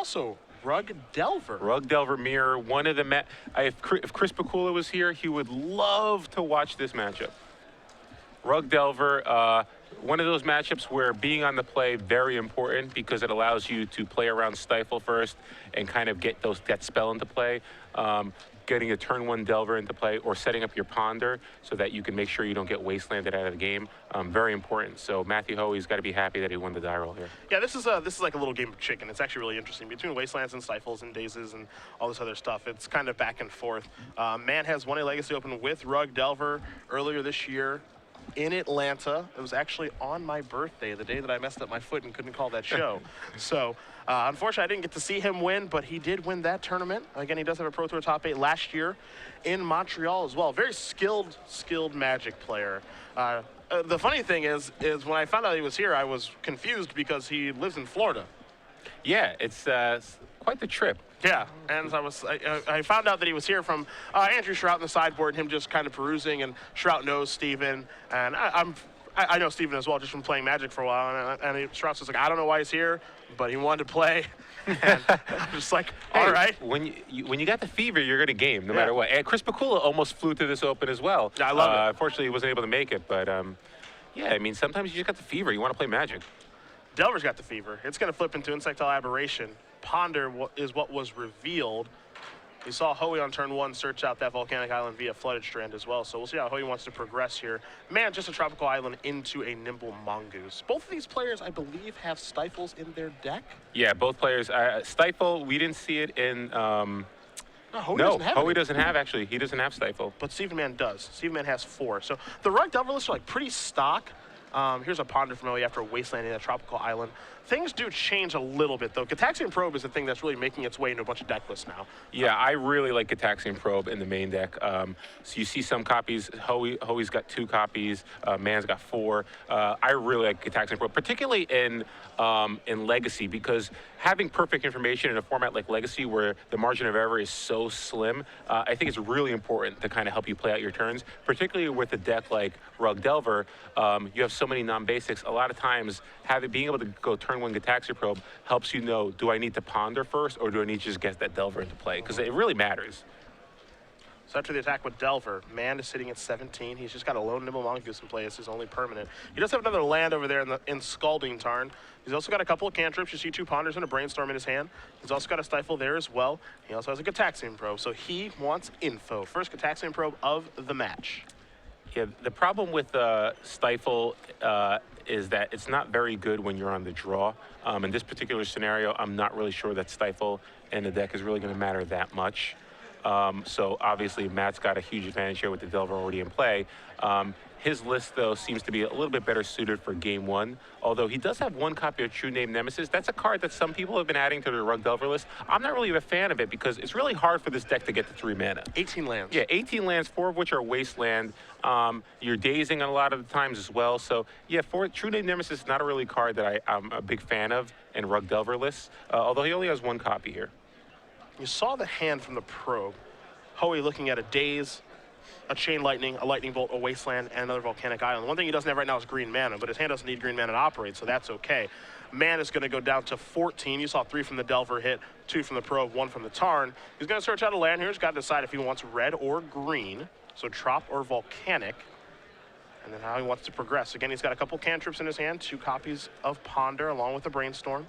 also Rug Delver. Rug Delver Mirror, one of the if Chris Bakula was here, he would love to watch this matchup. Rug Delver, one of those matchups where being on the play very important because it allows you to play around Stifle first and kind of get that spell into play. Getting a turn 1 Delver into play or setting up your Ponder so that you can make sure you don't get wastelanded out of the game. Very important. So Matthew Hoey's got to be happy that he won the die roll here. Yeah, this is like a little game of chicken. It's actually really interesting between wastelands and stifles and dazes and all this other stuff. It's kind of back and forth. Mann has won a Legacy Open with Rug Delver earlier this year in Atlanta. It was actually on my birthday, the day that I messed up my foot and couldn't call that show. So unfortunately, I didn't get to see him win, but he did win that tournament. Again, he does have a Pro Tour top 8 last year in Montreal as well. Very skilled Magic player. The funny thing is when I found out he was here, I was confused because he lives in Florida. Yeah, it's quite the trip. Yeah, and I found out that he was here from Andrew Shrout in the sideboard, him just kind of perusing, and Shrout knows Steven, and I know Steven as well just from playing Magic for a while, and Shrout's just like, I don't know why he's here, but he wanted to play, and I'm just like, all right. When you got the fever, you're going to game no matter what. And Chris Bakula almost flew to this Open as well. I love it. Unfortunately, he wasn't able to make it, but yeah, I mean, sometimes you just got the fever. You want to play Magic. Delver's got the fever. It's going to flip into Insectile Aberration. Ponder is what was revealed. We saw Hoey on turn 1 search out that Volcanic Island via Flooded Strand as well. So we'll see how Hoey wants to progress here. Man, just a Tropical Island into a Nimble Mongoose. Both of these players, I believe, have Stifles in their deck. Yeah, both players. Stifle, we didn't see it in... No, Hoey doesn't have, actually. He doesn't have Stifle. But Steven Mann does. Steven Mann has 4. So the Rug Delver lists are like pretty stock. Here's a Ponder from Hoey after wastelanding that Tropical Island. Things do change a little bit, though. Gataxian Probe is the thing that's really making its way into a bunch of deck lists now. Yeah, I really like Gataxian Probe in the main deck. So you see some copies. Hoey's got 2 copies. Mann's got 4. I really like Gataxian Probe, particularly in Legacy, because having perfect information in a format like Legacy where the margin of error is so slim, I think it's really important to kind of help you play out your turns, particularly with a deck like Rug Delver. You have so many non-basics. A lot of times, being able to go turn 1 Gataxian Probe helps you know, do I need to Ponder first or do I need to just get that Delver into play? Because it really matters. So after the attack with Delver, Mann is sitting at 17. He's just got a lone Nimble Mongoose in play as his only permanent. He does have another land over there in Scalding Tarn. He's also got a couple of cantrips. You see 2 Ponders and a Brainstorm in his hand. He's also got a Stifle there as well. He also has a Gataxian Probe, so he wants info. First Gataxian Probe of the match. Yeah, the problem with Stifle is that it's not very good when you're on the draw. In this particular scenario, I'm not really sure that Stifle in the deck is really going to matter that much. So obviously, Matt's got a huge advantage here with the Delver already in play. His list, though, seems to be a little bit better suited for Game 1, although he does have 1 copy of True Name Nemesis. That's a card that some people have been adding to their Rug Delver list. I'm not really a fan of it because it's really hard for this deck to get to 3 mana. 18 lands. Yeah, 18 lands, 4 of which are Wasteland. You're dazing a lot of the times as well. So, yeah, True Name Nemesis is not a really card that I'm a big fan of in Rug Delver lists, although he only has 1 copy here. You saw the hand from the Probe. Hoey looking at a Daze, a Chain Lightning, a Lightning Bolt, a Wasteland, and another Volcanic Island. One thing he doesn't have right now is green mana, but his hand doesn't need green mana to operate, so that's okay. Mann is going to go down to 14. You saw 3 from the Delver hit, 2 from the Probe, 1 from the Tarn. He's going to search out a land here. He's got to decide if he wants red or green, so Trop or Volcanic, and then how he wants to progress. Again, he's got a couple cantrips in his hand, 2 copies of Ponder along with the Brainstorm.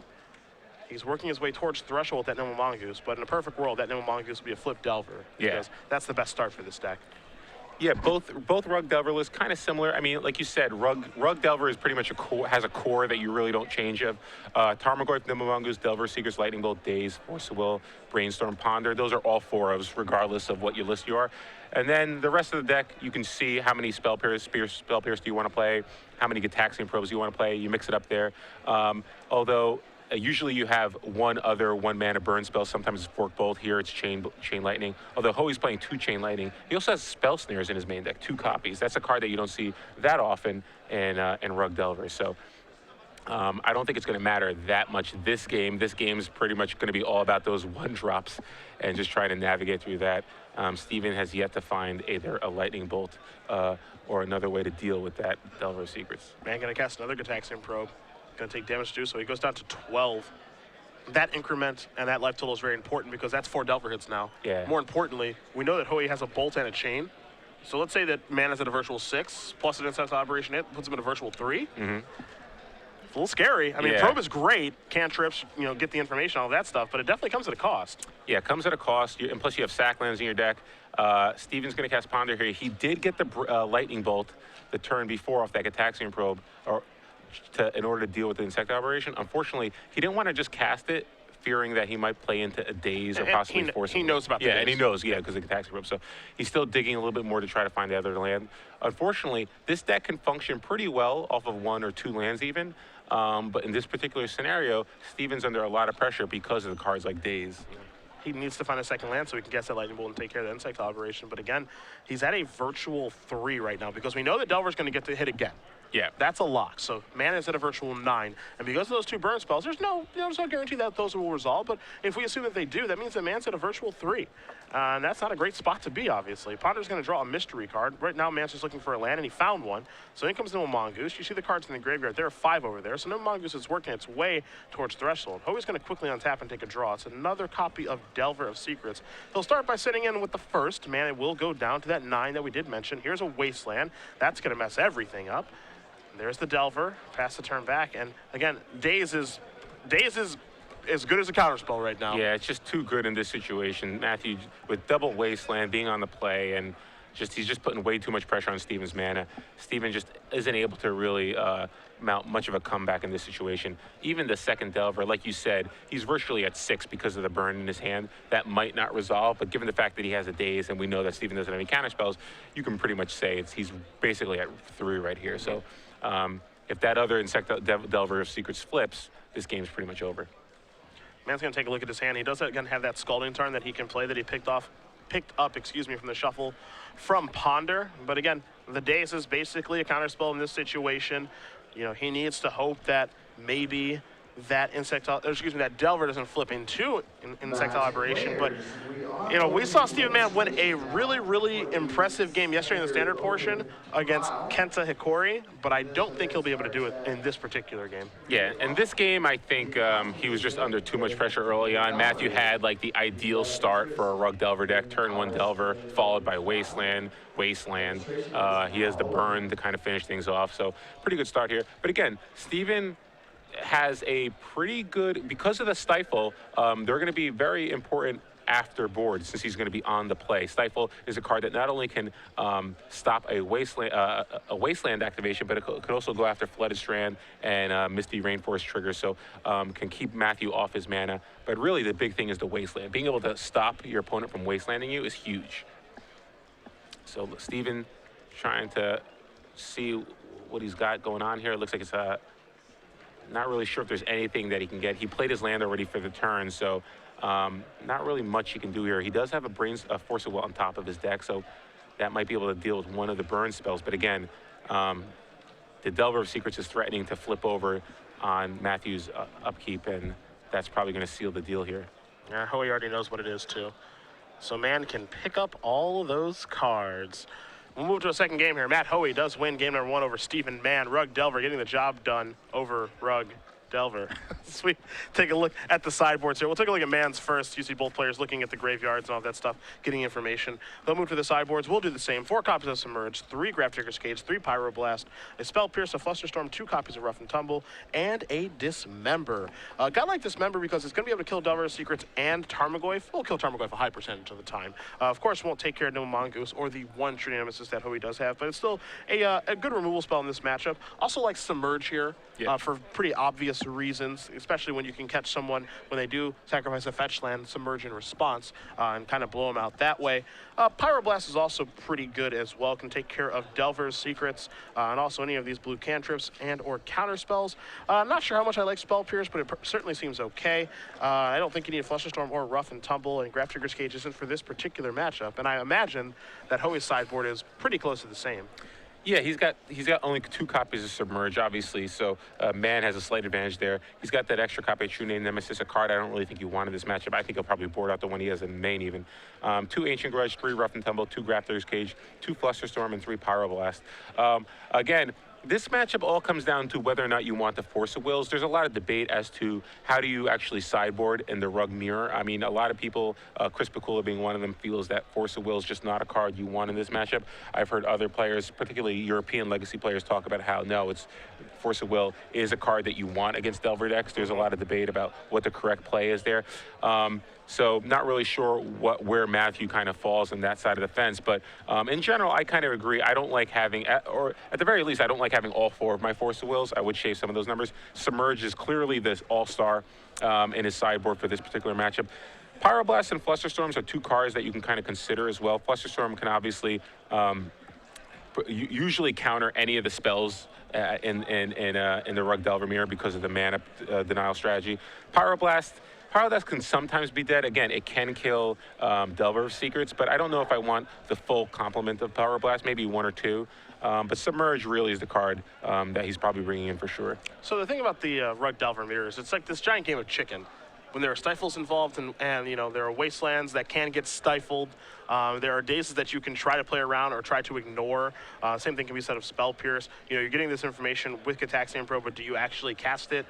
He's working his way towards Threshold with that Nimble Mongoose, but in a perfect world, that Nimble Mongoose would be a flip Delver. Yeah. Because that's the best start for this deck. Yeah, both Rug Delver lists kind of similar. I mean, like you said, Rug Delver is pretty much has a core that you really don't change of. Tarmogoyf, Nimble Mongoose, Delver, Seeker's Lightning Bolt, Daze, Force of Will, Brainstorm, Ponder. Those are all 4 ofs, regardless of what you list you are. And then the rest of the deck, you can see how many Spell Pierce do you want to play, how many Gataxian Probes you want to play. You mix it up there. Although usually you have 1 other 1 mana burn spell. Sometimes it's Fork Bolt. Here it's Chain Lightning. Although Hoey's playing 2 Chain Lightning, he also has Spell Snares in his main deck, 2 copies. That's a card that you don't see that often in Rug Delver. So I don't think it's going to matter that much this game. This game is pretty much going to be all about those 1-drops and just trying to navigate through that. Steven has yet to find either a Lightning Bolt or another way to deal with that Delver Secrets. Man going to cast another Gataxian Probe. Going to take damage too, so he goes down to 12. that increment and that life total is very important because that's 4 Delver hits now. Yeah. More importantly, we know that Hoey has a bolt and a chain. So let's say that Mann is at a virtual 6 plus an insect operation hit puts him at a virtual 3. Mm-hmm. It's a little scary. I mean, Yeah. probe is great, cantrips, get the information, all that stuff, but it definitely comes at a cost. Yeah, it comes at a cost, and plus you have sack lands in your deck. Steven's going to cast Ponder here. He did get the lightning bolt the turn before off that Gataxian probe, in order to deal with the insect operation. Unfortunately, he didn't want to just cast it, fearing that he might play into a daze or possibly force. He knows about the yeah, daze. and he knows, because of the Gataxian probe. So he's still digging a little bit more to try to find the other land. Unfortunately, this deck can function pretty well off of 1 or 2 lands even. But in this particular scenario, Steven's under a lot of pressure because of the cards like Daze. He needs to find a second land so he can guess that lightning bolt and take care of the insect operation. But again, he's at a virtual 3 right now because we know that Delver's going to get to hit again. Yeah. That's a lock. So Mann is at a virtual 9. And because of those 2 burn spells, there's no guarantee that those will resolve. But if we assume that they do, that means that Mann's at a virtual 3. And that's not a great spot to be, obviously. Ponder's going to draw a mystery card. Right now, Mann's just looking for a land, and he found one. So in comes No Mongoose. You see the cards in the graveyard. There are 5 over there. So No Mongoose is working its way towards Threshold. Hoey's going to quickly untap and take a draw. It's another copy of Delver of Secrets. He'll start by sitting in with the first. Mann will go down to that 9 that we did mention. Here's a Wasteland. That's going to mess everything up. There's the Delver, pass the turn back, and again, Daze is as good as a counterspell right now. Yeah, it's just too good in this situation. Matthew, with double Wasteland being on the play, and he's just putting way too much pressure on Steven's mana. Steven just isn't able to really mount much of a comeback in this situation. Even the second Delver, like you said, he's virtually at 6 because of the burn in his hand. That might not resolve, but given the fact that he has a Daze, and we know that Steven doesn't have any counterspells, you can pretty much say he's basically at 3 right here. So if that other Insect Delver of Secrets flips, this game's pretty much over. Mann's going to take a look at his hand. He does again have that Scalding Tarn that he can play that he picked up, from the shuffle from Ponder. But again, the Daze is basically a counterspell in this situation. He needs to hope that maybe that that Delver doesn't flip into insectile aberration. But we saw Steven Mann win a really, really impressive game yesterday in the standard portion against Kenta Hikori, but I don't think he'll be able to do it in this particular game. Yeah, in this game, I think he was just under too much pressure early on. Matthew had like the ideal start for a Rug Delver deck, turn 1 Delver, followed by Wasteland. He has the burn to kind of finish things off, so pretty good start here. But again, Steven has a pretty good, because of the Stifle, they're going to be very important after board since he's going to be on the play. Stifle is a card that not only can stop a wasteland activation, but it could also go after Flooded Strand and Misty Rainforest triggers, so can keep Matthew off his mana. But really the big thing is the Wasteland. Being able to stop your opponent from wastelanding you is huge. So Steven trying to see what he's got going on here. It looks like it's not really sure if there's anything that he can get. He played his land already for the turn, so not really much he can do here. He does have a Force of Will on top of his deck, so that might be able to deal with one of the burn spells. But again, the Delver of Secrets is threatening to flip over on Matthew's upkeep, and that's probably going to seal the deal here. Yeah, Hoey already knows what it is, too. So Mann can pick up all of those cards. We'll move to a second game here. Matt Hoey does win game number 1 over Steven Mann. Rug Delver getting the job done over Rug Delver. So we take a look at the sideboards here. We'll take a look at Mann's first. You see both players looking at the graveyards and all that stuff, getting information. They'll move to the sideboards. We'll do the same. 4 copies of Submerge, 3 Grafdigger's Cage, 3 Pyroblast, a Spell Pierce, a Flusterstorm, 2 copies of Rough and Tumble, and a Dismember. Got like Dismember because it's going to be able to kill Delver's Secrets and Tarmogoyf. We'll kill Tarmogoyf a high percentage of the time. Of course, won't take care of No Mongoose or the 1 True Nemesis that Hoey does have, but it's still a good removal spell in this matchup. Also like Submerge here for pretty obvious reasons, especially when you can catch someone when they do sacrifice a fetch land, Submerge in response, and kind of blow them out that way. Pyroblast is also pretty good as well, can take care of Delver's Secrets, and also any of these blue cantrips and or counter spells. Not sure how much I like Spell Pierce, but it certainly seems okay. I don't think you need Flusterstorm or Rough and Tumble, and Grafdigger's Cage isn't for this particular matchup, and I imagine that Hoey's sideboard is pretty close to the same. Yeah, he's got only 2 copies of Submerge, obviously, so Mann has a slight advantage there. He's got that extra copy of True Name Nemesis, a card I don't really think you wanted this matchup. I think he'll probably board out the one he has in main even. 2 Ancient Grudge, 3 Rough and Tumble, 2 Grafdigger's Cage, 2 Flusterstorm, and 3 Pyroblast. Again, This matchup all comes down to whether or not you want the Force of Wills. There's a lot of debate as to how do you actually sideboard in the Rug Mirror. I mean, a lot of people, Chris Pikula being one of them, feels that Force of Wills is just not a card you want in this matchup. I've heard other players, particularly European Legacy players, talk about how, no, it's Force of Will is a card that you want against Delver decks. There's a lot of debate about what the correct play is there. So not really sure where Matthew kind of falls on that side of the fence. But in general, I kind of agree. I don't like having, or at the very least, I don't like having all 4 of my Force of Wills. I would shave some of those numbers. Submerge is clearly this all-star in his sideboard for this particular matchup. Pyroblast and Flusterstorms are 2 cards that you can kind of consider as well. Flusterstorm can obviously usually counter any of the spells in the Rug Delver Mirror because of the mana denial strategy. Pyroblast can sometimes be dead. Again, it can kill Delver Secrets, but I don't know if I want the full complement of Pyroblast, maybe 1 or 2. But Submerge really is the card that he's probably bringing in for sure. So the thing about the Rug Delver Mirrors, it's like this giant game of chicken. When there are stifles involved and you know, there are wastelands that can get stifled. There are dazes that you can try to play around or try to ignore. Same thing can be said of Spell Pierce. You know, you're getting this information with Gitaxian Probe, but do you actually cast it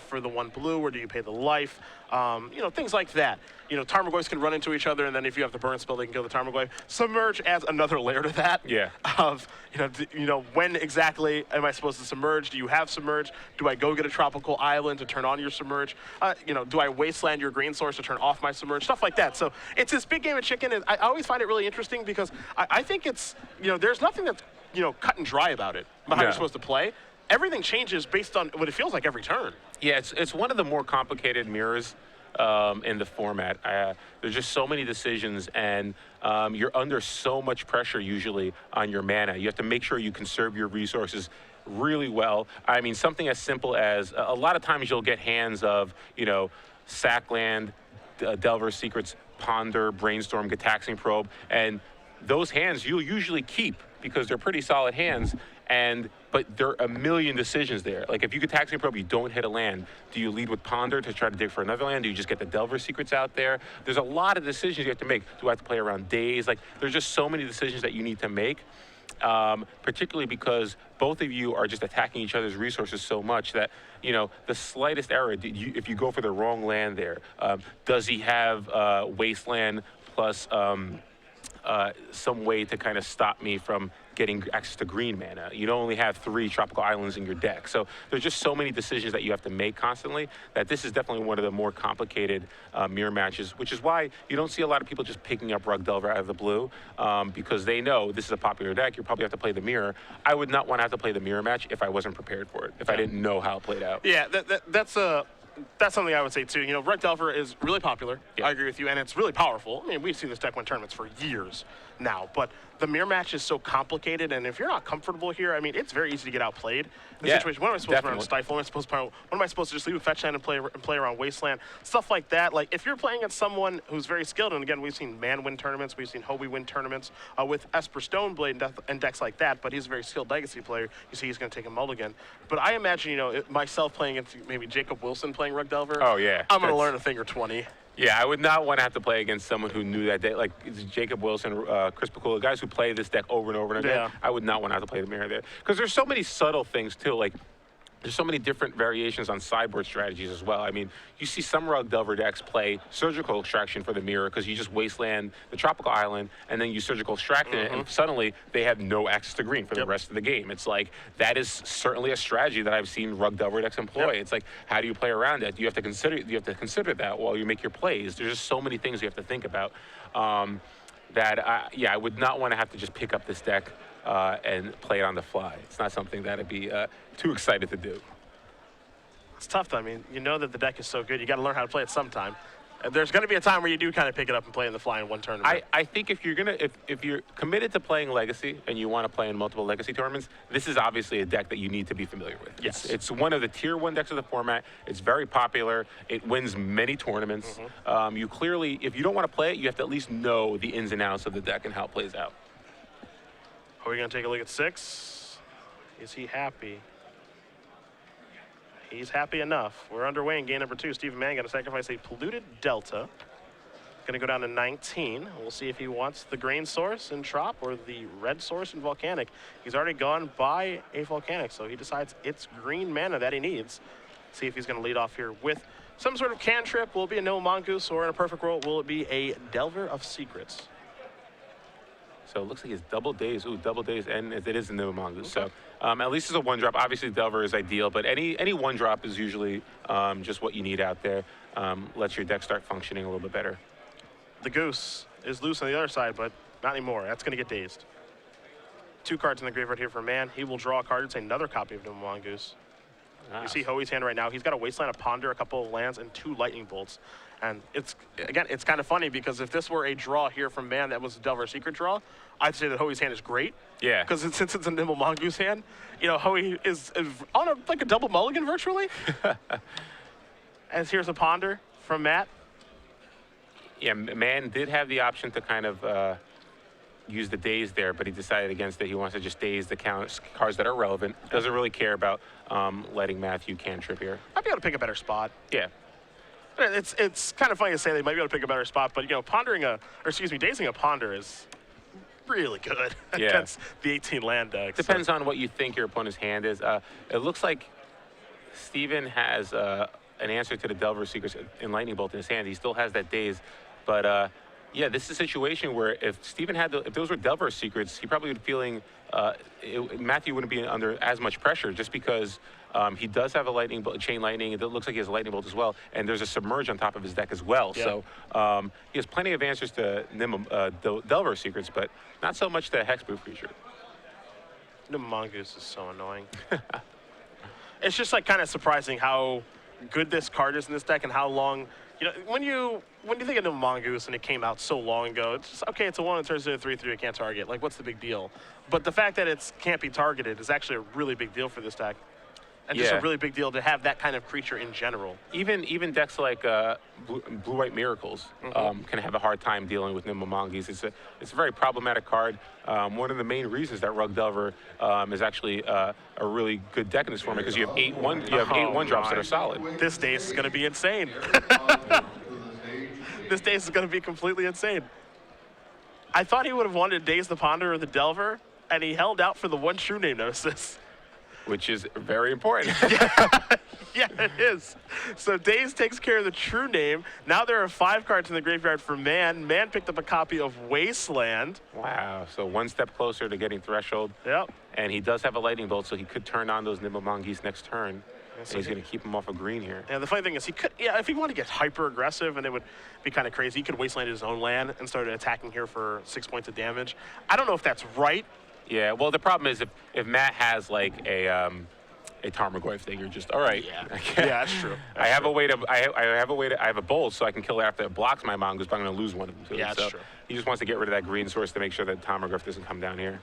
for the 1 blue, or do you pay the life? You know, things like that. You know, Tarmogoyfs can run into each other, and then if you have the burn spell, they can kill the Tarmogoyf. Submerge adds another layer to that. Yeah. Of, you know, when exactly am I supposed to submerge? Do you have Submerge? Do I go get a tropical island to turn on your Submerge? You know, do I wasteland your green source to turn off my Submerge? Stuff like that. So it's this big game of chicken, and I always find it really interesting because I think it's, you know, there's nothing that's, you know, cut and dry about it, about how you're supposed to play. Everything changes based on what it feels like every turn. Yeah, it's one of the more complicated mirrors in the format. There's just so many decisions, and you're under so much pressure usually on your mana. You have to make sure you conserve your resources really well. I mean, something as simple as a lot of times you'll get hands of, you know, Sackland, Delver Secrets, Ponder, Brainstorm, Gitaxian Probe, and those hands you'll usually keep because they're pretty solid hands. But there are a million decisions there. Like if you Gitaxian Probe, you don't hit a land. Do you lead with Ponder to try to dig for another land? Do you just get the Delver Secrets out there? There's a lot of decisions you have to make. Do I have to play around days? Like there's just so many decisions that you need to make, particularly because both of you are just attacking each other's resources so much that, you know, the slightest error, if you go for the wrong land there, does he have Wasteland plus some way to kind of stop me from getting access to green mana? You don't only have 3 tropical islands in your deck. So there's just so many decisions that you have to make constantly that this is definitely one of the more complicated mirror matches, which is why you don't see a lot of people just picking up Rug Delver out of the blue because they know this is a popular deck. You probably have to play the mirror. I would not want to have to play the mirror match if I wasn't prepared for it, if I didn't know how it played out. Yeah, that's something I would say too. You know, Rug Delver is really popular. Yeah. I agree with you, and it's really powerful. I mean, we've seen this deck win tournaments for years now, but the mirror match is so complicated, and if you're not comfortable here, I mean, it's very easy to get outplayed. In the situation, what am I supposed to run Stifle? What am I supposed to just leave with Fetchland and play around Wasteland? Stuff like that. Like, if you're playing against someone who's very skilled, and again, we've seen Mann win tournaments, we've seen Hoey win tournaments with Esper Stoneblade and decks like that, but he's a very skilled Legacy player. You see he's going to take a mulligan. But I imagine, you know, myself playing against maybe Jacob Wilson playing Rug Delver, oh, yeah. I'm going to learn a thing or 20. Yeah, I would not want to have to play against someone who knew that deck, like Jacob Wilson, Chris Pikula, guys who play this deck over and over and again. Yeah. I would not want to have to play the mirror there. Because there's so many subtle things, too. Like, there's so many different variations on sideboard strategies as well. I mean, you see some Rug Delver decks play Surgical Extraction for the mirror because you just wasteland the tropical island and then you Surgical Extract it, and suddenly they have no access to green for the rest of the game. It's like, that is certainly a strategy that I've seen Rug Delver decks employ. It's like, how do you play around that? You have to consider that while you make your plays. There's just so many things you have to think about I would not want to have to just pick up this deck and play it on the fly. It's not something that I'd be too excited to do. It's tough, though. I mean, you know that the deck is so good, you got to learn how to play it sometime. And there's going to be a time where you do kind of pick it up and play in the fly in one tournament. I think if you're committed to playing Legacy and you want to play in multiple Legacy tournaments, this is obviously a deck that you need to be familiar with. Yes. It's one of the tier 1 decks of the format. It's very popular. It wins many tournaments. You clearly, if you don't want to play it, you have to at least know the ins and outs of the deck and how it plays out. Are we going to take a look at 6? Is he happy? He's happy enough. We're underway in game number 2. Stephen Mann going to sacrifice a polluted Delta. Going to go down to 19. We'll see if he wants the green source in Trop or the red source in Volcanic. He's already gone by a Volcanic, so he decides it's green mana that he needs. See if he's going to lead off here with some sort of cantrip. Will it be a Nimble Mongoose, or in a perfect world, will it be a Delver of Secrets? So it looks like it's double days. Ooh, double days, and it is a Nimble Mongoose. Okay. So at least it's a one-drop. Obviously, Delver is ideal, but any one-drop is usually just what you need out there. Lets your deck start functioning a little bit better. The Goose is loose on the other side, but not anymore. That's going to get dazed. 2 cards in the graveyard here for Mann. He will draw a card. It's another copy of Nimble Mongoose. You see Hoey's hand right now. He's got a Wasteland, a Ponder, a couple of lands, and 2 Lightning Bolts. And it's kind of funny because if this were a draw here from Mann that was a Delver Secret draw, I'd say that Hoey's hand is great. Yeah. Because since it's a Nimble Mongoose hand, you know, Hoey is on like a double mulligan virtually. As here's a Ponder from Matt. Yeah, Mann did have the option to kind of use the daze there, but he decided against it. He wants to just daze the cards that are relevant. Doesn't really care about letting Matthew cantrip here. Might be able to pick a better spot. Yeah. It's kind of funny to say they might be able to pick a better spot, but you know, dazing a Ponder is really good against the 18 land deck. Depends on what you think your opponent's hand is. It looks like Steven has an answer to the Delver Secrets in Lightning Bolt in his hand. He still has that daze, but yeah, this is a situation where if Steven had if those were Delver Secrets, he probably would be feeling Matthew wouldn't be under as much pressure just because he does have a Lightning Bolt, Chain Lightning. It looks like he has a Lightning Bolt as well, and there's a Submerge on top of his deck as well. Yeah. So he has plenty of answers to Delver Secrets, but not so much the Hexproof creature. The Mongoose is so annoying. It's just like kind of surprising how good this card is in this deck and how long. You know, when you think of the Mongoose and it came out so long ago, it's just, okay, it's a 1 and turns into a 3/3, it can't target. Like, what's the big deal? But the fact that it can't be targeted is actually a really big deal for this deck. And just a really big deal to have that kind of creature in general. Even decks like Blue-White Miracles can have a hard time dealing with Nimble Mongoose. It's a very problematic card. One of the main reasons that Rug Delver is actually a really good deck in this format because you have 8 one-drops that are solid. This daze is going to be insane. This daze is going to be completely insane. I thought he would have wanted to daze the Ponder or the Delver, and he held out for the 1 True Name Gnosis. Which is very important. Yeah, it is. So Daze takes care of the True Name. Now there are 5 cards in the graveyard for Mann. Mann picked up a copy of Wasteland. Wow, so 1 step closer to getting Threshold. Yep. And he does have a Lightning Bolt, so he could turn on those Nimble Mongoose next turn. And he's going to keep him off of green here. Yeah, the funny thing is he could, if he wanted to get hyper aggressive and it would be kind of crazy, he could Wasteland his own land and start attacking here for 6 points of damage. I don't know if that's right. Yeah, well, the problem is if Matt has like a Tarmogoyf thing, you're just all right. Yeah, that's true. I have a bolt, so I can kill it after it blocks my Mongoose, but I'm going to lose one of them too. Yeah, that's true. He just wants to get rid of that green source to make sure that Tarmogoyf doesn't come down here.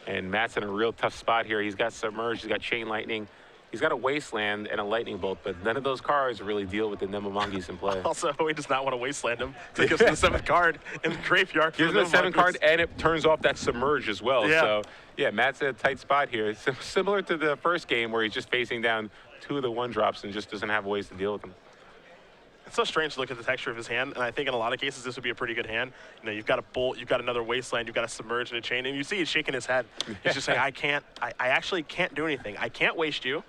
And Matt's in a real tough spot here. He's got Submerge, he's got Chain Lightning. He's got a Wasteland and a Lightning Bolt, but none of those cards really deal with the Nimble Mongoose in play. Also, he does not want to Wasteland him. So he gives him the 7th card in the graveyard. Gives him the 7th card, and it turns off that Submerge as well. Yeah. So, yeah, Matt's in a tight spot here. It's similar to the first game where he's just facing down 2 of the 1-drops and just doesn't have ways to deal with them. It's so strange to look at the texture of his hand, and I think in a lot of cases this would be a pretty good hand. You know, you've got a Bolt, you've got another Wasteland, you've got a Submerge and a Chain, and you see he's shaking his head. He's just saying, I actually can't do anything. I can't waste you.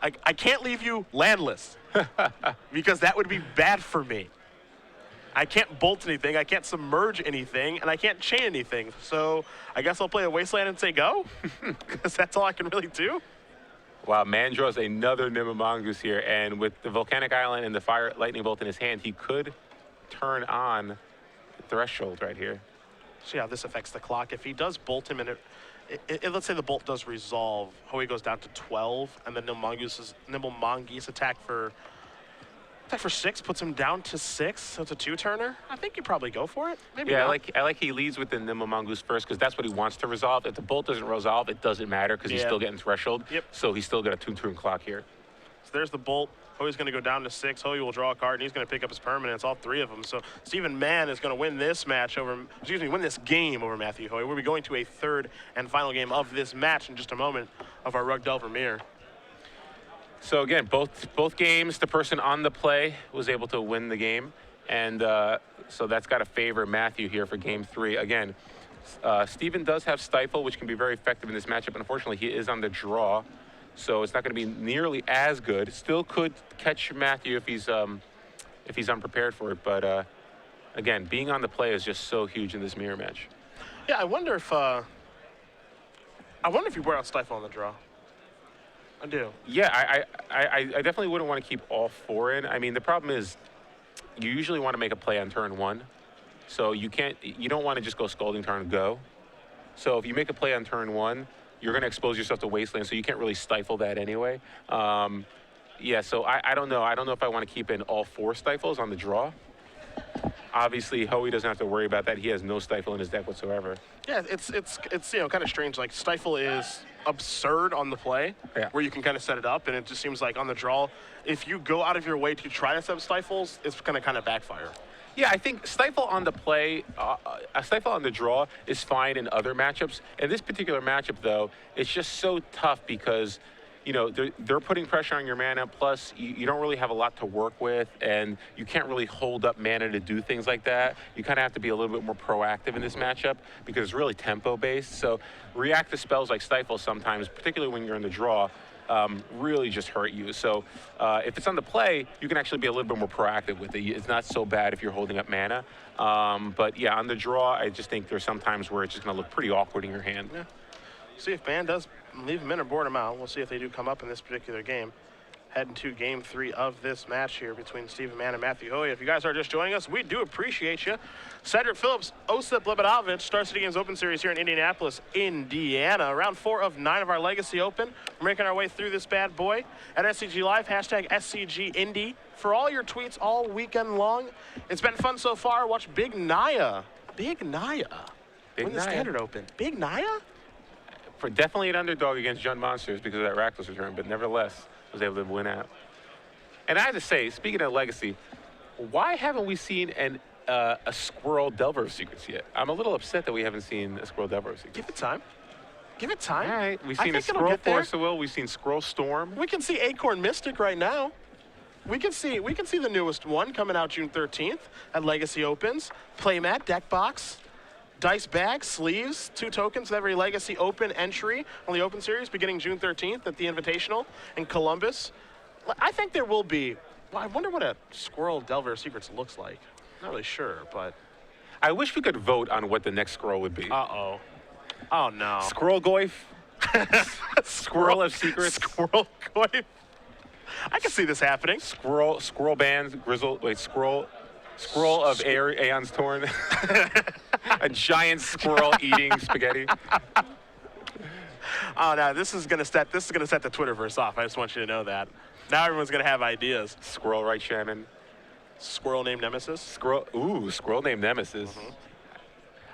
I can't leave you landless because that would be bad for me. I can't bolt anything, I can't submerge anything, and I can't chain anything. So I guess I'll play a Wasteland and say go, because that's all I can really do. Wow, Mann draws another Nimble Mongoose here, and with the Volcanic Island and the Fire Lightning Bolt in his hand, he could turn on the Threshold right here. See how this affects the clock. If he does bolt him, and let's say the bolt does resolve, Hoey goes down to 12, and then Nimble Mongoose attack for 6 puts him down to 6. So it's a 2-turner. I think you probably go for it. Maybe yeah, not. I like he leads with the Nimble Mongoose first because that's what he wants to resolve. If the bolt doesn't resolve, it doesn't matter because he's still getting Threshold. Yep. So he's still got a 2-turn clock here. So there's the bolt. Hoey's going to go down to 6. Hoey will draw a card, and he's going to pick up his permanents, all 3 of them. So Stephen Mann is going to win this win this game over Matthew Hoey. We'll be going to a 3rd and final game of this match in just a moment of our Rug Delver Mirror. So again, both games, the person on the play was able to win the game. And so that's got to favor Matthew here for game 3. Again, Steven does have Stifle, which can be very effective in this matchup. Unfortunately, he is on the draw, so it's not going to be nearly as good. Still could catch Matthew if he's unprepared for it. But again, being on the play is just so huge in this mirror match. Yeah, I wonder if you wear out Stifle on the draw. I do. Yeah, I definitely wouldn't want to keep all 4 in. I mean, the problem is you usually want to make a play on turn 1. So you don't want to just go Scalding Tarn go. So if you make a play on turn 1, you're going to expose yourself to Wasteland, so you can't really stifle that anyway. Yeah, so I don't know. I don't know if I want to keep in all 4 stifles on the draw. Obviously, Hoey doesn't have to worry about that. He has no stifle in his deck whatsoever. Yeah, it's kind of strange. Like, Stifle is absurd on the play, where you can kind of set it up, and it just seems like on the draw, if you go out of your way to try to set up Stifles, it's going to kind of backfire. Yeah, I think Stifle on the play, a Stifle on the draw is fine in other matchups. In this particular matchup, though, it's just so tough because, you know, they're putting pressure on your mana, plus you don't really have a lot to work with, and you can't really hold up mana to do things like that. You kind of have to be a little bit more proactive in this matchup because it's really tempo-based. So reactive spells like Stifle sometimes, particularly when you're in the draw, really just hurt you. So if it's on the play, you can actually be a little bit more proactive with it. It's not so bad if you're holding up mana. But yeah, on the draw, I just think there's some times where it's just going to look pretty awkward in your hand. Yeah. See if Mann does leave him in or board him out. We'll see if they do come up in this particular game. Heading to game 3 of this match here between Steven Mann and Matthew Hoey. If you guys are just joining us, we do appreciate you. Cedric Phillips, Osip Lebedovic, Star City Games Open Series here in Indianapolis, Indiana. Round 4 of 9 of our Legacy Open. We're making our way through this bad boy at SCG Live, hashtag SCGINDY. For all your tweets all weekend long. It's been fun so far. Watch Big Naya win the Standard Open. Big Naya? For definitely an underdog against Jund Monsters because of that Rakdos return, but nevertheless was able to win out. And I have to say, speaking of Legacy, why haven't we seen a Squirrel Delver of Secrets yet? I'm a little upset that we haven't seen a Squirrel Delver of Secrets. Give it time. Give it time. All right, we've seen a Squirrel Force of Will. We've seen Squirrel Storm. We can see Acorn Mystic right now. We can see the newest one coming out June 13th at Legacy Opens. Playmat, deck box, dice bag, sleeves, 2 tokens of every Legacy Open entry on the Open Series beginning June 13th at the Invitational in Columbus. I think there will be, well, I wonder what a Squirrel Delver of Secrets looks like. Not really sure, but. I wish we could vote on what the next Squirrel would be. Uh-oh. Oh, no. Squirrel Goyf? Squirrel of Secrets? Squirrel Goyf? I can see this happening. Squirrel Band, Squirrel of Aeon's Torn. A giant squirrel eating spaghetti. Oh, no, this is gonna set the Twitterverse off. I just want you to know that. Now everyone's gonna have ideas. Squirrel, right, Shannon? Squirrel named Nemesis. Squirrel named Nemesis.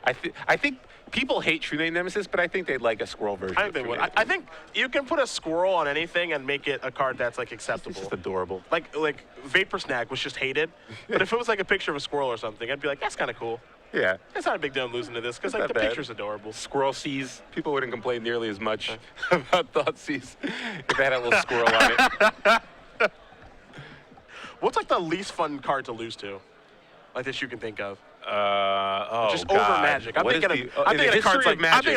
I think people hate true name Nemesis, but I think they'd like a squirrel version. I think they would. I think you can put a squirrel on anything and make it a card that's like acceptable. It's just adorable. Like Vapor Snag was just hated, but if it was like a picture of a squirrel or something, I'd be like, that's kind of cool. Yeah. It's not a big deal losing to this because like the picture's adorable. Squirrel Seas. People wouldn't complain nearly as much about Thoughtseas if they had a little squirrel on it. What's like the least fun card to lose to? Like this you can think of? Just God. over Magic. I'm thinking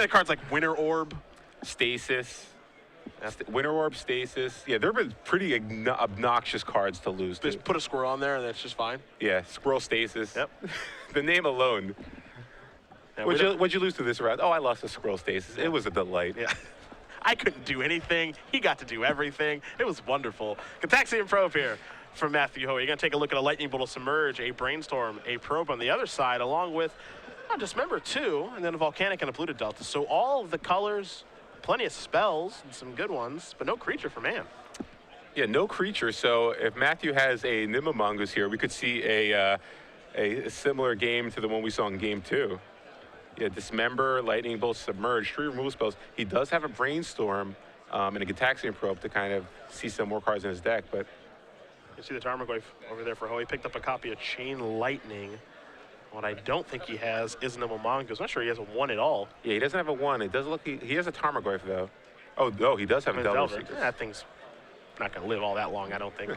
of cards like Winter Orb. Stasis. Winter Orb, Stasis. Yeah, there have been pretty obnoxious cards to lose to. Just put a squirrel on there and that's just fine. Yeah, Squirrel Stasis. Yep. The name alone. Yeah, what'd you lose to this round? Oh, I lost to Squirrel Stasis. Yeah. It was a delight. Yeah. I couldn't do anything. He got to do everything. It was wonderful. Gataxian Probe here from Matthew Hoey. You're going to take a look at a Lightning Bolt, a Submerge, a Brainstorm, a Probe on the other side, along with Dismember 2, and then a Volcanic and a Polluted Delta. So all of the colors, plenty of spells, and some good ones, but no creature for Mann. Yeah, no creature. So if Matthew has a Nimble Mongoose here, we could see a similar game to the one we saw in Game 2. Yeah, Dismember, Lightning Bolt, Submerge, 3 removal spells. He does have a Brainstorm and a Gataxian Probe to kind of see some more cards in his deck, but you see the Tarmogoyf over there for Hoey. Picked up a copy of Chain Lightning. What I don't think he has is an Nimble Mongoose. I'm not sure he has a 1 at all. Yeah, he doesn't have a 1. It does look, he has a Tarmogoyf, though. Oh, no, he does have a Delver. That thing's not going to live all that long, I don't think.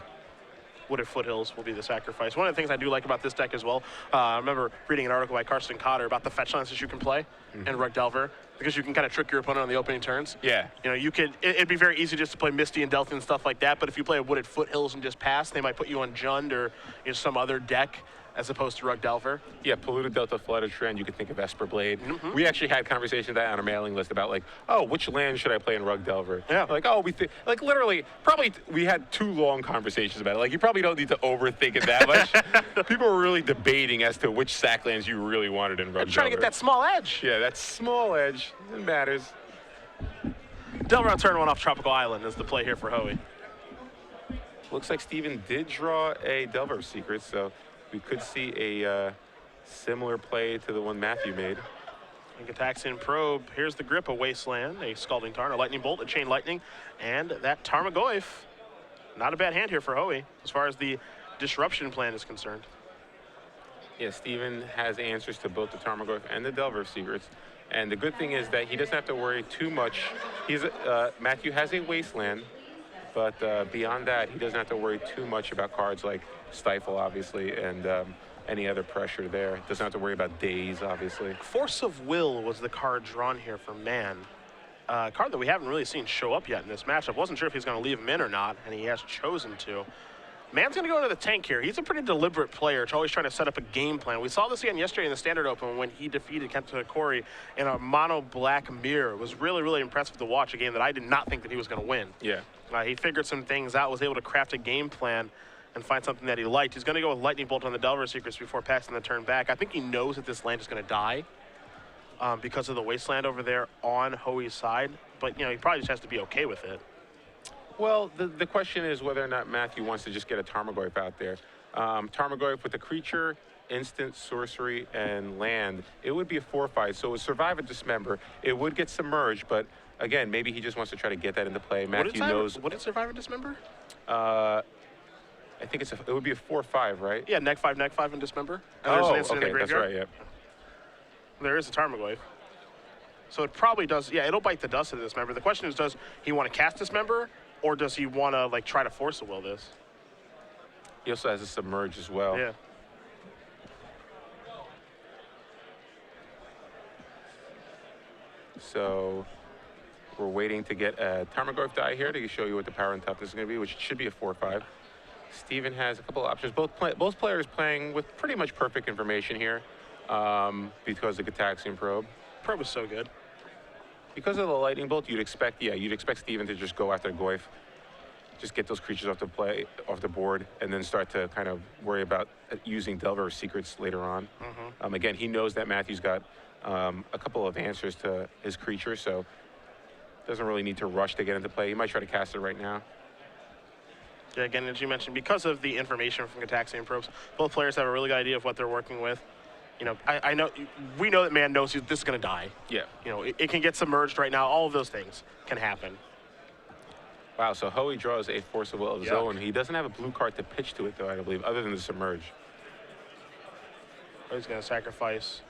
Wooded Foothills will be the sacrifice. One of the things I do like about this deck as well, I remember reading an article by Carson Cotter about the fetch lands that you can play in Rug Delver, because you can kind of trick your opponent on the opening turns. Yeah. You know, you could, it'd be very easy just to play Misty and Delta and stuff like that, but if you play a Wooded Foothills and just pass, they might put you on Jund or some other deck as opposed to Rug Delver. Yeah, Polluted Delta, Flooded Trend, you could think of Esper Blade. We actually had conversations on our mailing list about like, oh, which land should I play in Rug Delver? Yeah. Like, oh, like literally, probably we had 2 long conversations about it. Like, you probably don't need to overthink it that much. People were really debating as to which sack lands you really wanted in Rug Delver. Trying to get that small edge. Yeah, that small edge. It matters. Delver on turn 1 off Tropical Island is the play here for Hoey. Looks like Steven did draw a Delver Secret, so we could see a similar play to the one Matthew made. And Gataxian Probe, here's the grip, a Wasteland, a Scalding Tarn, a Lightning Bolt, a Chain Lightning, and that Tarmogoyf. Not a bad hand here for Hoey, as far as the disruption plan is concerned. Yeah, Steven has answers to both the Tarmogoyf and the Delver Secrets. And the good thing is that he doesn't have to worry too much. Matthew has a Wasteland, but beyond that, he doesn't have to worry too much about cards like Stifle, obviously, and any other pressure there. Doesn't have to worry about Daze, obviously. Force of Will was the card drawn here for Mann. A card that we haven't really seen show up yet in this matchup. Wasn't sure if he's going to leave him in or not, and he has chosen to. Mann's going to go into the tank here. He's a pretty deliberate player. It's always trying to set up a game plan. We saw this again yesterday in the Standard Open when he defeated Kenta Corey in a mono-black mirror. It was really, really impressive to watch, a game that I did not think that he was going to win. Yeah. He figured some things out, was able to craft a game plan and find something that he liked. He's going to go with Lightning Bolt on the Delver Secrets before passing the turn back. I think he knows that this land is going to die because of the Wasteland over there on Hoey's side. But, you know, he probably just has to be okay with it. Well, the question is whether or not Matthew wants to just get a Tarmogoyf out there. Tarmogoyf with a creature, instant, sorcery, and land. It would be a 4/5, so it would survive a Dismember. It would get submerged, but again, maybe he just wants to try to get that into play. Matthew knows. Would it survive a Dismember? I think it would be a 4/5, right? Yeah, neg 5 and Dismember. And Oh, there's an instant in okay, the that's graveyard. right, yeah. There is a Tarmogoyf. So it probably does, yeah, it'll bite the dust of the Dismember. The question is, does he want to cast Dismember, or does he want to, like, try to Force a Will this? He also has a Submerge as well. Yeah. So we're waiting to get a Tarmogoyf die here to show you what the power and toughness is going to be, which should be a 4/5. Steven has a couple of options. Both players playing with pretty much perfect information here because of Gataxian Probe. Probe is so good. Because of the Lightning Bolt, you'd expect Steven to just go after Goyf, just get those creatures off the board, and then start to kind of worry about using Delver Secrets later on. Again, he knows that Matthew's got a couple of answers to his creature, so doesn't really need to rush to get into play. He might try to cast it right now. Yeah, again, as you mentioned, because of the information from Gataxian Probes, both players have a really good idea of what they're working with. You know, we know that Mann knows this is going to die. Yeah. You know, it can get submerged right now. All of those things can happen. Wow, so Hoey draws a Force of Will of his own. He doesn't have a blue card to pitch to it, though, I believe, other than the Submerge. Hoey's going to sacrifice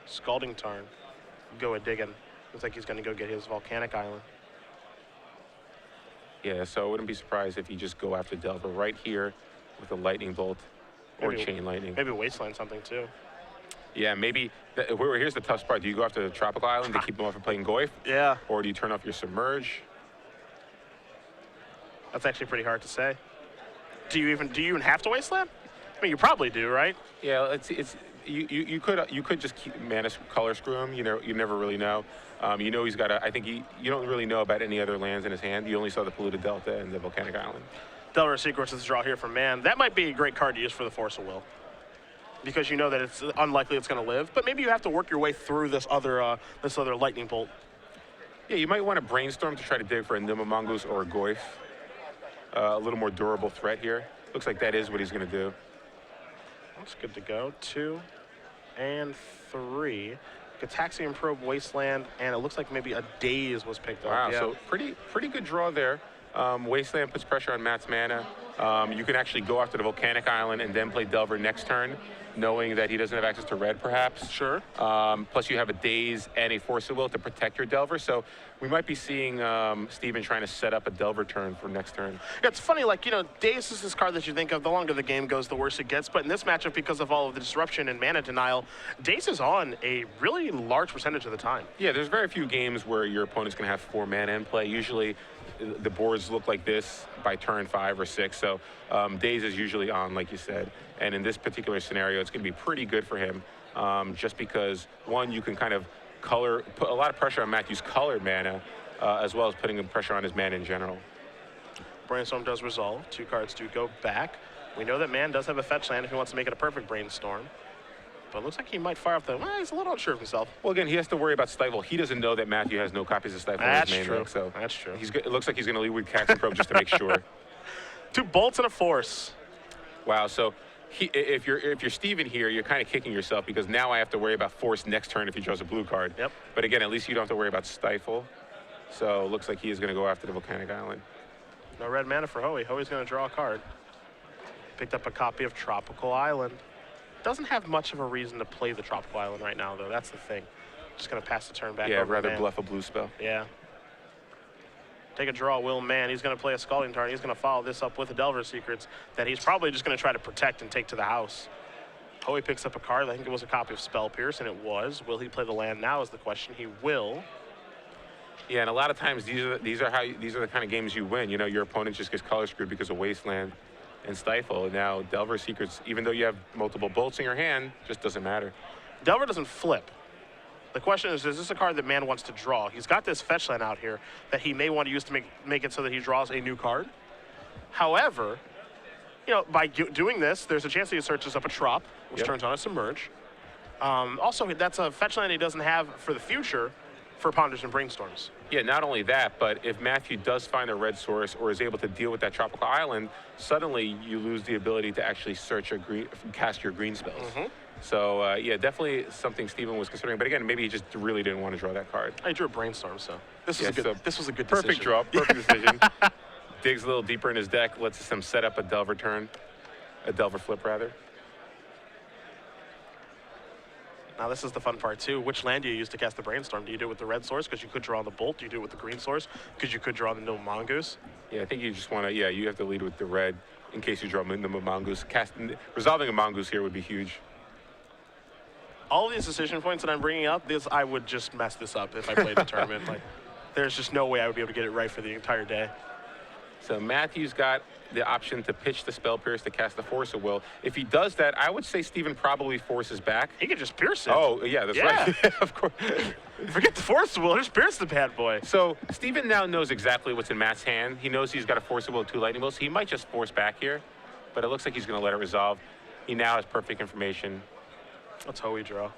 Scalding Tarn, go a digging. Looks like he's going to go get his Volcanic Island. Yeah, so I wouldn't be surprised if you just go after Delver right here with a Lightning Bolt or Chain Lightning. Maybe Wasteland something, too. Yeah, maybe. Here's the tough part. Do you go after the Tropical Island to keep him off of playing Goyf? Yeah. Or do you turn off your Submerge? That's actually pretty hard to say. Do you even have to Wasteland? I mean, you probably do, right? Yeah, you could just keep mana color screw him. You know, you never really know. You know he's got a. I think you don't really know about any other lands in his hand. You only saw the Polluted Delta and the Volcanic Island. Delver Secrets is a draw here from Mann. That might be a great card to use for the Force of Will, because you know that it's unlikely it's going to live. But maybe you have to work your way through this other Lightning Bolt. Yeah, you might want to brainstorm to try to dig for a Nimble Mongoose or a Goyf. A little more durable threat here. Looks like that is what he's going to do. That's good to go. 2 and 3. Gataxian Probe, Wasteland, and it looks like maybe a Daze was picked up. Wow, yeah. so pretty good draw there. Wasteland puts pressure on Matt's mana. You can actually go after the Volcanic Island and then play Delver next turn, knowing that he doesn't have access to red, perhaps. Sure. Plus, you have a Daze and a Force of Will to protect your Delver. So we might be seeing Steven trying to set up a Delver turn for next turn. Yeah, it's funny, like, you know, Daze is this card that you think of, the longer the game goes, the worse it gets. But in this matchup, because of all of the disruption and mana denial, Daze is on a really large percentage of the time. Yeah, there's very few games where your opponent's going to have 4 mana in play. Usually, the boards look like this by turn 5 or 6. So Daze is usually on, like you said. And in this particular scenario, it's going to be pretty good for him, just because, one, you can kind of put a lot of pressure on Matthew's colored mana, as well as putting pressure on his mana in general. Brainstorm does resolve. 2 cards do go back. We know that Mann does have a fetch land if he wants to make it a perfect Brainstorm. But it looks like he might fire up the... Well, he's a little unsure of himself. Well, again, he has to worry about Stifle. He doesn't know that Matthew has no copies of Stifle in his main deck. So that's true. It looks like he's going to lead with Cax Probe just to make sure. 2 bolts and a force. Wow, so if you're Steven here, you're kind of kicking yourself because now I have to worry about Force next turn if he draws a blue card. Yep. But again, at least you don't have to worry about Stifle. So it looks like he is going to go after the Volcanic Island. No red mana for Hoey. Hoey's going to draw a card. Picked up a copy of Tropical Island. Doesn't have much of a reason to play the Tropical Island right now, though. That's the thing. Just going to pass the turn back over. Yeah, rather Mann. bluff a blue spell. Yeah. Take a draw, Will Mann. He's going to play a Scalding Tarn. He's going to follow this up with a Delver Secrets that he's probably just going to try to protect and take to the house. Hoey picks up a card. I think it was a copy of Spell Pierce, and it was. Will he play the land now is the question. He will. Yeah, and a lot of times these are the kind of games you win. You know, your opponent just gets color screwed because of Wasteland and Stifle. And now Delver Secrets, even though you have multiple bolts in your hand, just doesn't matter. Delver doesn't flip. The question is this a card that Mann wants to draw? He's got this fetch land out here that he may want to use to make it so that he draws a new card. However, you know, by doing this, there's a chance that he searches up a Trop, which turns on a Submerge. Also, that's a fetch land he doesn't have for the future for Ponders and Brainstorms. Yeah, not only that, but if Matthew does find a red source or is able to deal with that Tropical Island, suddenly you lose the ability to actually cast your green spells. So, yeah, definitely something Steven was considering. But again, maybe he just really didn't want to draw that card. I drew a Brainstorm, so this was a good perfect decision. draw, perfect decision. Digs a little deeper in his deck, lets him set up a Delver turn, a Delver flip, rather. Now this is the fun part too. Which land do you use to cast the Brainstorm? Do you do it with the red source because you could draw on the Bolt? Do you do it with the green source because you could draw on the Nimble Mongoose? Yeah, I think you just want to, you have to lead with the red in case you draw Nimble Mongoose. Resolving a Mongoose here would be huge. All of these decision points that I'm bringing up, I would just mess this up if I played the tournament. Like, there's just no way I would be able to get it right for the entire day. So Matthew's got the option to pitch the Spell Pierce to cast the Force of Will. If he does that, I would say Steven probably forces back. He could just pierce it. Oh, yeah, that's right. Of course. Forget the Force of Will, just pierce the bad boy. So Steven now knows exactly what's in Matt's hand. He knows he's got a Force of Will, 2 Lightning Bolts. He might just force back here, but it looks like he's going to let it resolve. He now has perfect information. That's Hoey draw.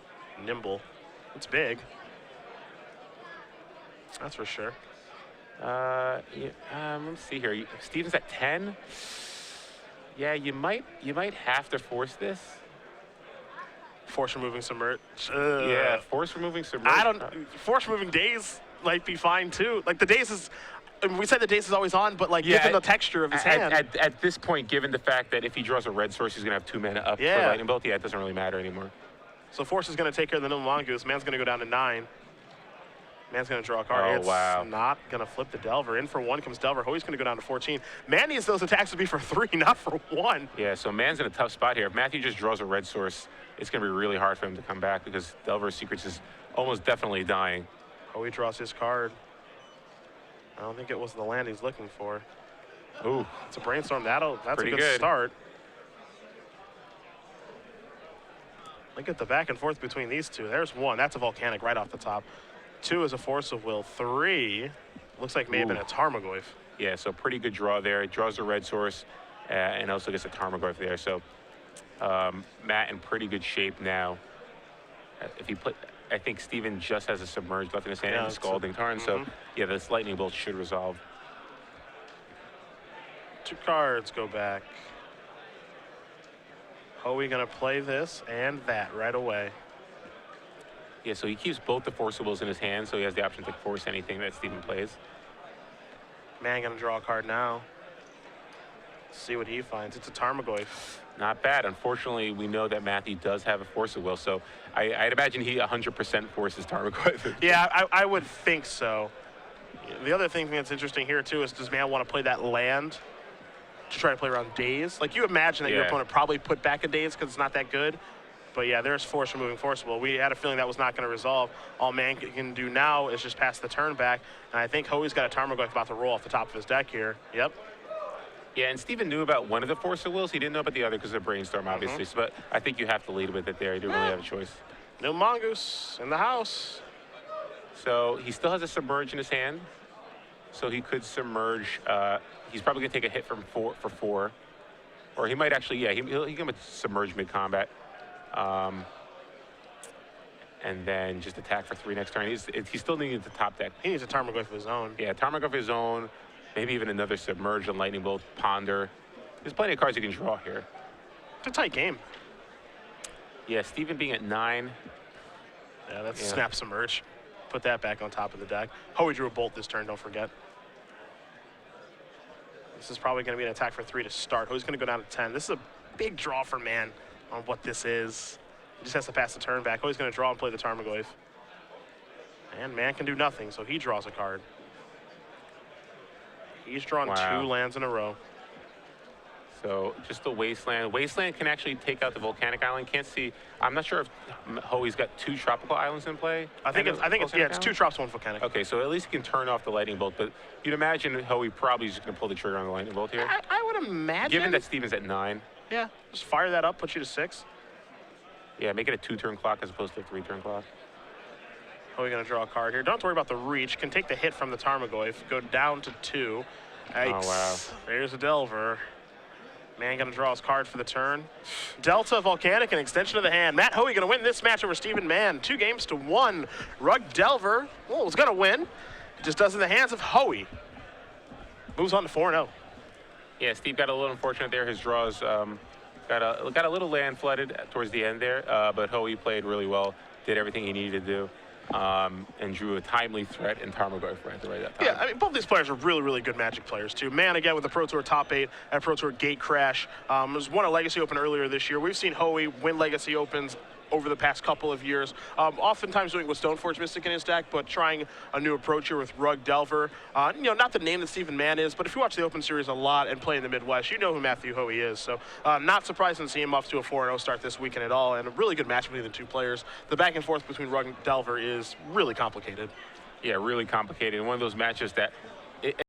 Nimble. It's big. That's for sure. Let's see here. Steven's at 10. Yeah, you might have to force this. Force removing Submerge. Yeah, force removing Submerge. Force removing Daze might be fine too. Like the Daze is, I mean, we said the Daze is always on, but like given the texture of his hand. At this point, given the fact that if he draws a red source, he's gonna have 2 mana up for Lightning Bolt. Yeah, it doesn't really matter anymore. So Force is gonna take care of the Nimble Mongoose. Mann's gonna go down to 9. Mann's going to draw a card. It's not going to flip the Delver. In for 1 comes Delver. Hoey's going to go down to 14. Mann needs those attacks to be for 3, not for 1. Yeah, so Mann's in a tough spot here. If Matthew just draws a red source, it's going to be really hard for him to come back because Delver Secrets is almost definitely dying. Hoey draws his card. I don't think it was the land he's looking for. Ooh. It's a Brainstorm. That's pretty a good start. Look at the back and forth between these two. There's 1. That's a Volcanic right off the top. 2 is a Force of Will. 3 looks like may have been a Tarmogoyf. Yeah, so pretty good draw there. It draws a red source and also gets a Tarmogoyf there. So Matt in pretty good shape now. If he put, I think Steven just has a Submerge left in his hand and a Scalding Tarn. So yeah, this Lightning Bolt should resolve. 2 cards go back. Hoey gonna play this and that right away. Yeah, so he keeps both the Force of Wills in his hand, so he has the option to force anything that Steven plays. Mann gonna draw a card now. See what he finds. It's a Tarmogoyf. Not bad. Unfortunately, we know that Matthew does have a Force of Will, so I'd imagine he 100% forces Tarmogoyf. Yeah, I would think so. The other thing that's interesting here, too, is does Mann want to play that land to try to play around Daze? Like, you imagine that your opponent probably put back a Daze because it's not that good. But, yeah, there's Force removing Forcible. We had a feeling that was not going to resolve. All Mann can do now is just pass the turn back. And I think Hoey's got a Tarmogoyf about to roll off the top of his deck here. Yep. Yeah, and Steven knew about one of the Force of Wills. He didn't know about the other because of Brainstorm, obviously. So, but I think you have to lead with it there. You didn't really have a choice. No Mongoose in the house. So he still has a Submerge in his hand. So he could Submerge. He's probably going to take a hit for 4. Or he might actually, yeah, he can Submerge mid-combat. And then just attack for 3 next turn. He's still needing the top deck. He needs a Tarmogoyf of his own. Yeah, Tarmogoyf of his own. Maybe even another Submerge, a Lightning Bolt, Ponder. There's plenty of cards you can draw here. It's a tight game. Yeah, Steven being at 9. Yeah, that's Snap Submerge. Put that back on top of the deck. Hoey drew a Bolt this turn, don't forget. This is probably going to be an attack for 3 to start. Hoey's going to go down to 10. This is a big draw for Mann on what this is. He just has to pass the turn back. Hoey's going to draw and play the Tarmogoyf. And Mann can do nothing, so he draws a card. He's drawn 2 lands in a row. So just the Wasteland. Wasteland can actually take out the Volcanic Island. Can't see. I'm not sure if Hoey's got 2 tropical islands in play. I think it's 2 drops, 1 Volcanic. Okay, so at least he can turn off the Lightning Bolt. But you'd imagine Hoey probably just going to pull the trigger on the Lightning Bolt here. I would imagine. Given that Steven's at 9. Yeah, just fire that up, put you to 6. Yeah, make it a 2-turn clock as opposed to a 3-turn clock. Hoey going to draw a card here. Don't have to worry about the reach. Can take the hit from the Tarmogoyf. Go down to 2. Yikes. Oh, wow. There's a Delver. Mann going to draw his card for the turn. Delta, Volcanic, an extension of the hand. Matt Hoey going to win this match over Steven Mann. 2 games to 1. Rug Delver, well, was going to win. It just does in the hands of Hoey. Moves on to 4-0. Yeah, Steve got a little unfortunate there. His draws got a little land flooded towards the end there, but Hoey played really well, did everything he needed to do. And drew a timely threat in Tarmogoyf right at that time. Yeah, I mean, both these players are really, really good Magic players, too. Mann, again, with the Pro Tour top 8 at Pro Tour Gate Crash. Was won a Legacy Open earlier this year. We've seen Hoey win Legacy Opens over the past couple of years. Oftentimes doing with Stoneforge Mystic in his deck, but trying a new approach here with Rug Delver. Not the name that Steven Mann is, but if you watch the Open Series a lot and play in the Midwest, you know who Matthew Hoey is. So not surprising to see him off to a 4-0 start this weekend at all, and a really good match between the 2 players. The back and forth between Rug and Delver is really complicated. Yeah, really complicated. One of those matches that